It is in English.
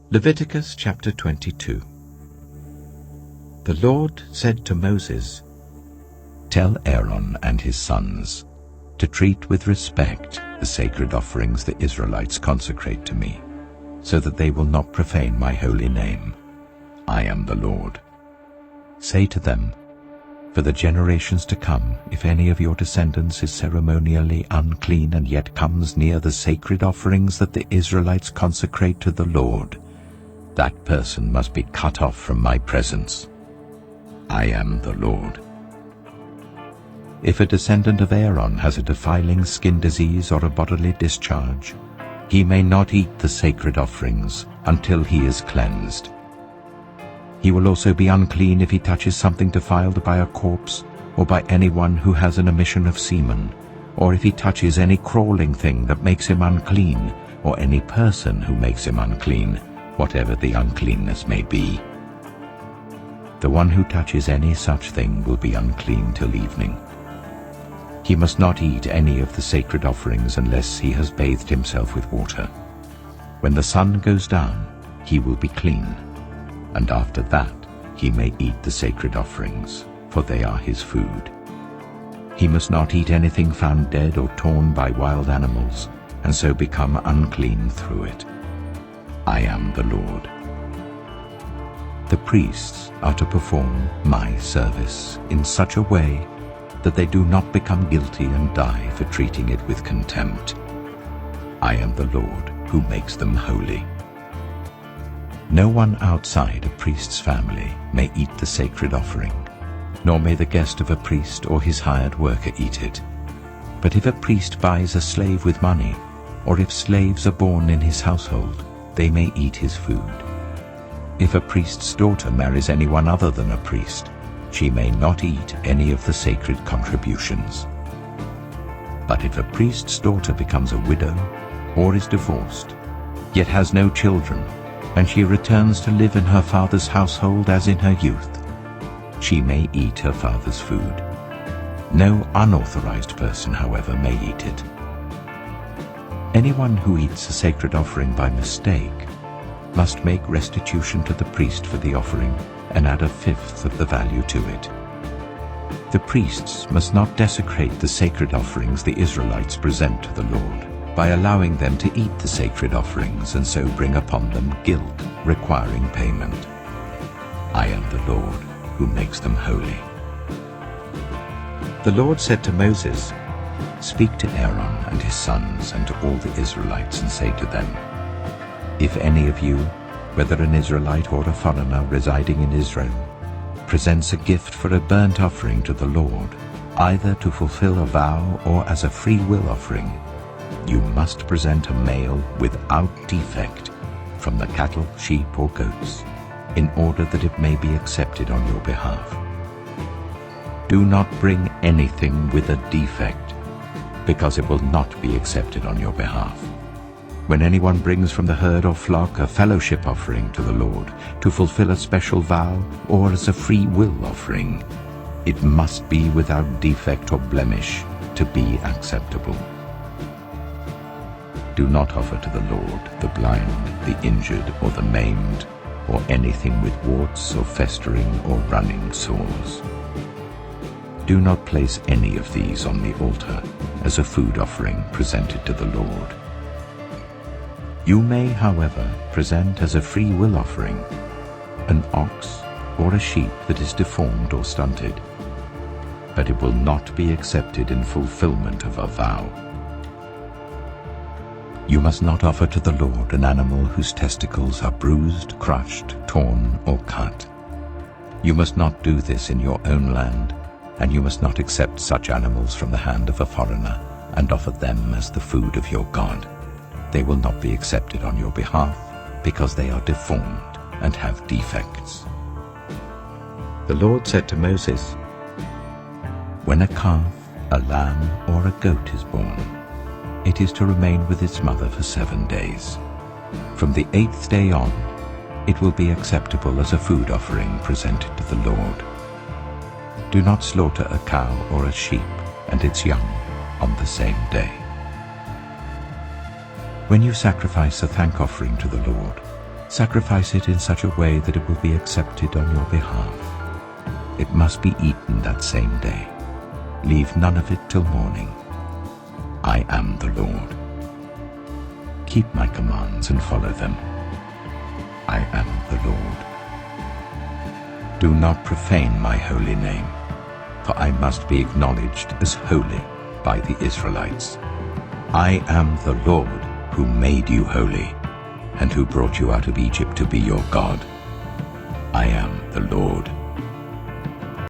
Leviticus chapter 22. The Lord said to Moses, Tell Aaron and his sons to treat with respect the sacred offerings the Israelites consecrate to me, so that they will not profane my holy name. I am the Lord. Say to them, for the generations to come, if any of your descendants is ceremonially unclean and yet comes near the sacred offerings that the Israelites consecrate to the Lord, that person must be cut off from my presence. I am the Lord. If a descendant of Aaron has a defiling skin disease or a bodily discharge, he may not eat the sacred offerings until he is cleansed. He will also be unclean if he touches something defiled by a corpse or by anyone who has an emission of semen, or if he touches any crawling thing that makes him unclean, or any person who makes him unclean, whatever the uncleanness may be. The one who touches any such thing will be unclean till evening. He must not eat any of the sacred offerings unless he has bathed himself with water. When the sun goes down, he will be clean, and after that he may eat the sacred offerings, for they are his food. He must not eat anything found dead or torn by wild animals, and so become unclean through it. I am the Lord. The priests are to perform my service in such a way that they do not become guilty and die for treating it with contempt. I am the Lord who makes them holy. No one outside a priest's family may eat the sacred offering, nor may the guest of a priest or his hired worker eat it. But if a priest buys a slave with money, or if slaves are born in his household, they may eat his food. If a priest's daughter marries anyone other than a priest, she may not eat any of the sacred contributions. But if a priest's daughter becomes a widow or is divorced, yet has no children, and she returns to live in her father's household as in her youth, she may eat her father's food. No unauthorized person, however, may eat it. Anyone who eats a sacred offering by mistake must make restitution to the priest for the offering and add a fifth of the value to it. The priests must not desecrate the sacred offerings the Israelites present to the Lord by allowing them to eat the sacred offerings and so bring upon them guilt requiring payment. I am the Lord who makes them holy. The Lord said to Moses, Speak to Aaron and his sons and to all the Israelites and say to them, If any of you, whether an Israelite or a foreigner residing in Israel, presents a gift for a burnt offering to the Lord, either to fulfill a vow or as a free will offering, you must present a male without defect from the cattle, sheep, or goats, in order that it may be accepted on your behalf. Do not bring anything with a defect, because it will not be accepted on your behalf. When anyone brings from the herd or flock a fellowship offering to the Lord to fulfill a special vow or as a free will offering, it must be without defect or blemish to be acceptable. Do not offer to the Lord the blind, the injured, or the maimed, or anything with warts or festering or running sores. Do not place any of these on the altar as a food offering presented to the Lord. You may, however, present as a free will offering an ox or a sheep that is deformed or stunted, but it will not be accepted in fulfillment of a vow. You must not offer to the Lord an animal whose testicles are bruised, crushed, torn, or cut. You must not do this in your own land, and you must not accept such animals from the hand of a foreigner and offer them as the food of your God. They will not be accepted on your behalf because they are deformed and have defects. The Lord said to Moses, When a calf, a lamb, or a goat is born, it is to remain with its mother for 7 days. From the 8th day on, it will be acceptable as a food offering presented to the Lord. Do not slaughter a cow or a sheep and its young on the same day. When you sacrifice a thank offering to the Lord, Sacrifice it in such a way that it will be accepted on your behalf. It must be eaten that same day. Leave none of it till morning. I am the Lord. Keep my commands and follow them. I am the Lord. Do not profane my holy name, for I must be acknowledged as holy by the Israelites. I am the Lord who made you holy, and who brought you out of Egypt to be your God. I am the Lord.